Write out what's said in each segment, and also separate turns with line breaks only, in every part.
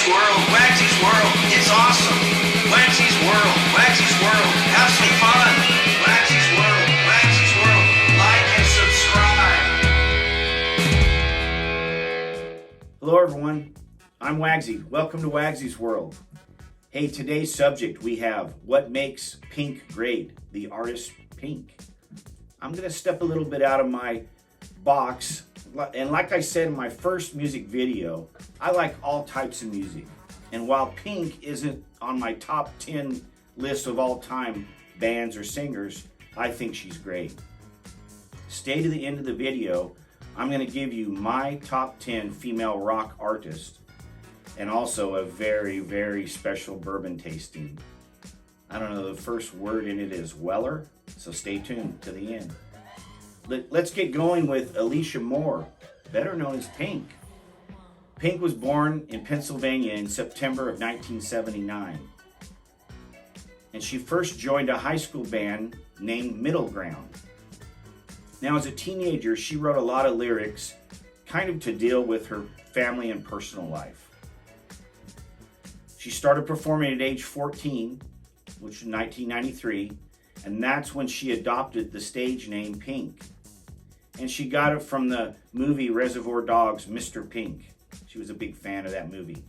WAGSY'S World, WAGSY'S World, it's awesome. WAGSY'S World, WAGSY'S World, have some fun. WAGSY'S World, WAGSY'S World, like and subscribe.
Hello everyone, I'm Wagsy. Welcome to WAGSY'S World. Hey, today's subject we have what makes Pink great, the artist Pink. I'm going to step a little bit out of my box, and like I said in my first music video, I like all types of music. And while Pink isn't on my top 10 list of all time bands or singers, I think she's great. Stay to the end of the video. I'm going to give you my top 10 female rock artists and also a very, very special bourbon tasting. I don't know, the first word in it is Weller, so stay tuned to the end. Let's get going with Alicia Moore, better known as Pink. Pink was born in Pennsylvania in September of 1979. And she first joined a high school band named Middle Ground. Now, as a teenager, she wrote a lot of lyrics kind of to deal with her family and personal life. She started performing at age 14, which was 1993, and that's when she adopted the stage name Pink. And she got it from the movie Reservoir Dogs' Mr. Pink. She was a big fan of that movie.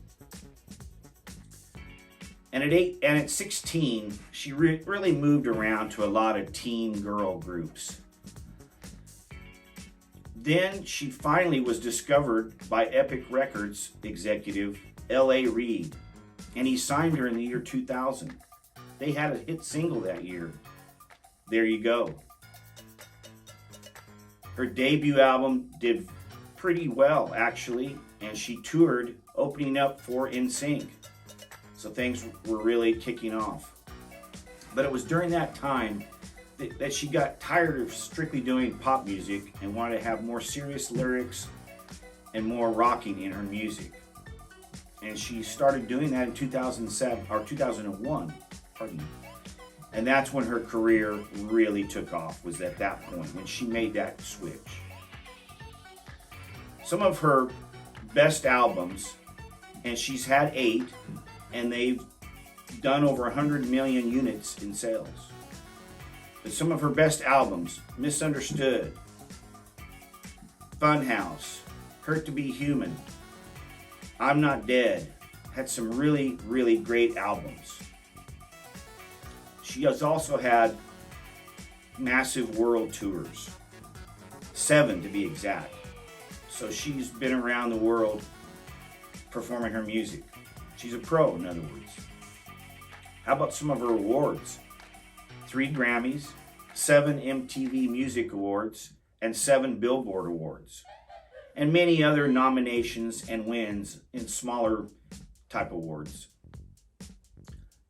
And at 16, she really moved around to a lot of teen girl groups. Then she finally was discovered by Epic Records executive L.A. Reid, and he signed her in the year 2000. They had a hit single that year, There You Go. Her debut album did pretty well, actually, and she toured opening up for NSYNC. So things were really kicking off. But it was during that time that she got tired of strictly doing pop music and wanted to have more serious lyrics and more rocking in her music. And she started doing that in 2001, pardon me. And that's when her career really took off, was at that point, when she made that switch. Some of her best albums, and she's had 8, and they've done over 100 million units in sales. But some of her best albums, Misunderstood, Funhouse, Hurt to Be Human, I'm Not Dead, had some really, really great albums. She has also had massive world tours, 7 to be exact. So she's been around the world performing her music. She's a pro, in other words. How about some of her awards? 3 Grammys, 7 MTV Music Awards, and 7 Billboard Awards, and many other nominations and wins in smaller type awards.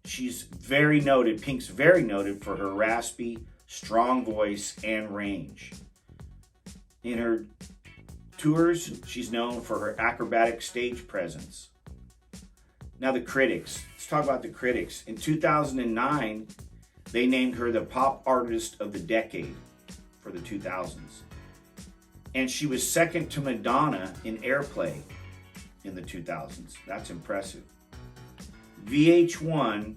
She's very noted, Pink's very noted for her raspy, strong voice and range. In her tours, she's known for her acrobatic stage presence. Now the critics, let's talk about the critics. In 2009, they named her the Pop Artist of the Decade for the 2000s. And she was second to Madonna in airplay in the 2000s. That's impressive. VH1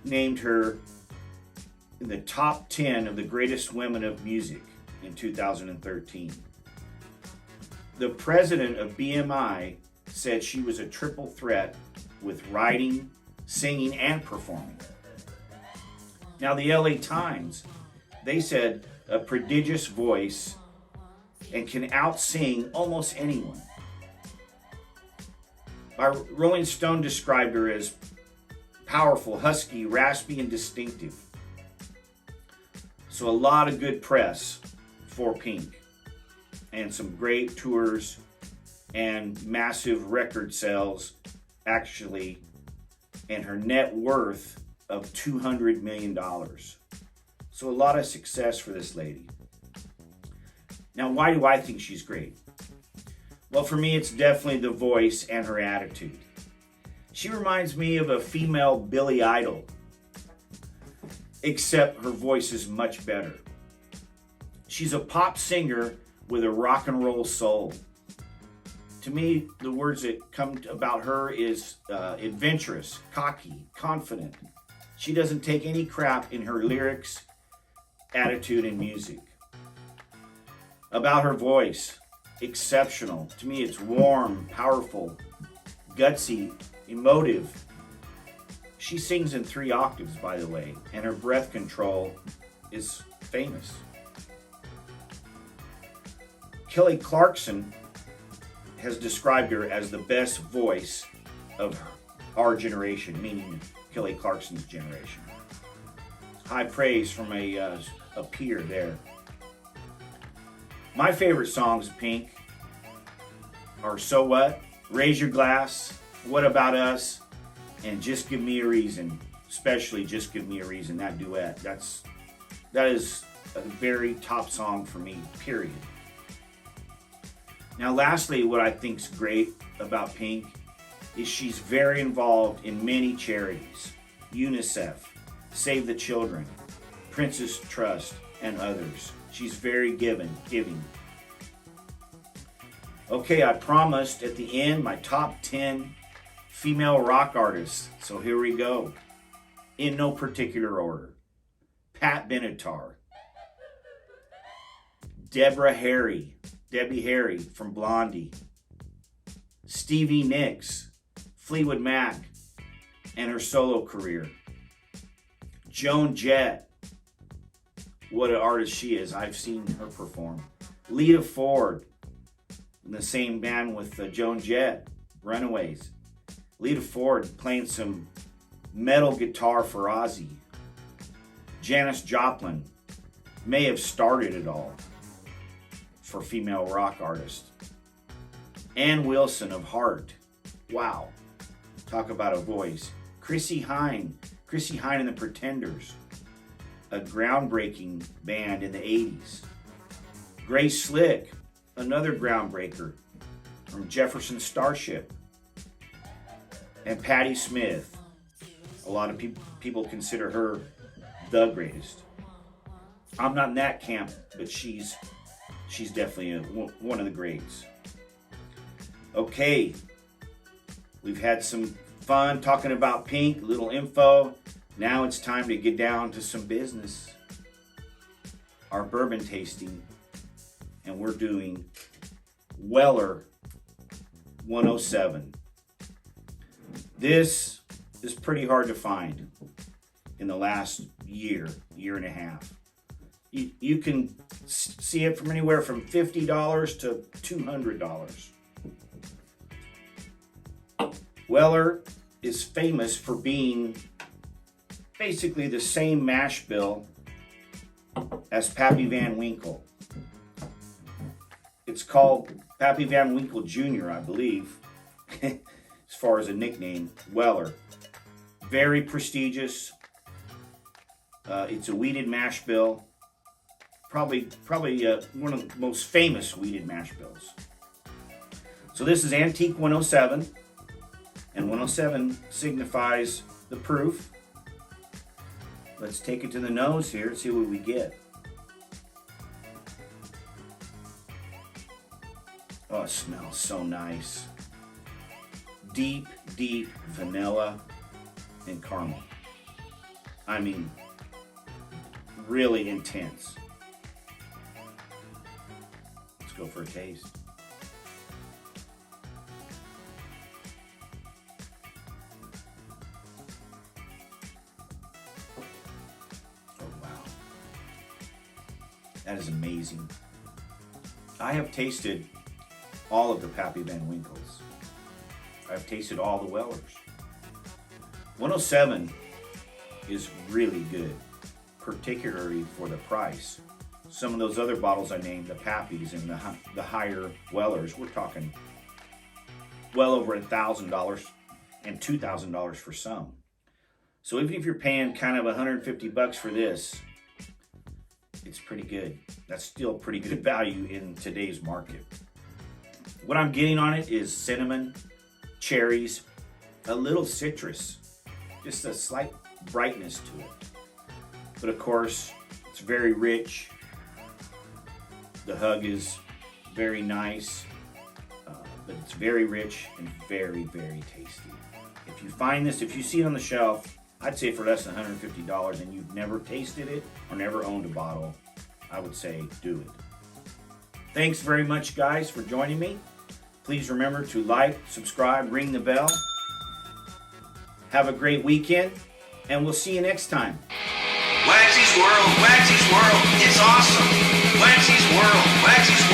named her in the top 10 of the greatest women of music in 2013. The president of BMI said she was a triple threat with writing, singing, and performing. Now the LA Times, they said a prodigious voice and can out-sing almost anyone. Rolling Stone described her as powerful, husky, raspy, and distinctive. So a lot of good press for Pink, and some great tours and massive record sales, actually, and her net worth of $200 million. So a lot of success for this lady. Now, why do I think she's great? Well, for me, it's definitely the voice and her attitude. She reminds me of a female Billy Idol, except her voice is much better. She's a pop singer with a rock and roll soul. To me, the words that come about her is adventurous, cocky, confident. She doesn't take any crap in her lyrics, attitude, and music. About her voice, exceptional. To me, it's warm, powerful, gutsy, emotive. She sings in 3 octaves, by the way, and her breath control is famous. Kelly Clarkson has described her as the best voice of our generation, meaning Kelly Clarkson's generation. High praise from a peer there. My favorite songs of Pink are So What, Raise Your Glass, What About Us, and Just Give Me a Reason. Especially Just Give Me a Reason, that duet. That is a very top song for me, period. Now lastly, what I think is great about Pink is she's very involved in many charities. UNICEF, Save the Children, Princess Trust, and others. She's very giving. Okay, I promised at the end my top 10 female rock artists. So here we go. In no particular order. Pat Benatar. Debbie Harry from Blondie. Stevie Nicks, Fleetwood Mac, and her solo career. Joan Jett, what an artist she is. I've seen her perform. Lita Ford, in the same band with Joan Jett, Runaways. Lita Ford playing some metal guitar for Ozzy. Janis Joplin may have started it all for female rock artists. Ann Wilson of Heart. Wow. Talk about a voice. Chrissie Hynde and the Pretenders. A groundbreaking band in the 80s. Grace Slick, another groundbreaker from Jefferson Starship. And Patti Smith. A lot of people consider her the greatest. I'm not in that camp, but she's definitely one of the greats. Okay, we've had some fun talking about Pink, little info. Now it's time to get down to some business. Our bourbon tasting, and we're doing Weller 107. This is pretty hard to find in the last year and a half. You can see it from anywhere from $50 to $200. Weller is famous for being basically the same mash bill as Pappy Van Winkle. It's called Pappy Van Winkle Jr., I believe, as far as a nickname, Weller. Very prestigious. It's a wheated mash bill. Probably one of the most famous wheated mash bills. So this is Antique 107, and 107 signifies the proof. Let's take it to the nose here and see what we get. Oh, it smells so nice. Deep vanilla and caramel. I mean, really intense. Let's go for a taste. Oh, wow. That is amazing. I have tasted all of the Pappy Van Winkles. I've tasted all the Wellers. 107 is really good, particularly for the price. Some of those other bottles I named, the Pappies and the higher Wellers, we're talking well over $1,000 and $2,000 for some. So even if you're paying kind of $150 for this, it's pretty good. That's still pretty good value in today's market. What I'm getting on it is cinnamon, cherries, a little citrus, just a slight brightness to it. But of course, it's very rich. The hug is very nice. but it's very rich and very, very tasty. If you find this, if you see it on the shelf, I'd say for less than $150 and you've never tasted it or never owned a bottle, I would say do it. Thanks very much, guys, for joining me. Please remember to like, subscribe, ring the bell. Have a great weekend, and we'll see you next time.
WAGSY'S World, WAGSY'S World, it's awesome. WAGSY'S World, WAGSY'S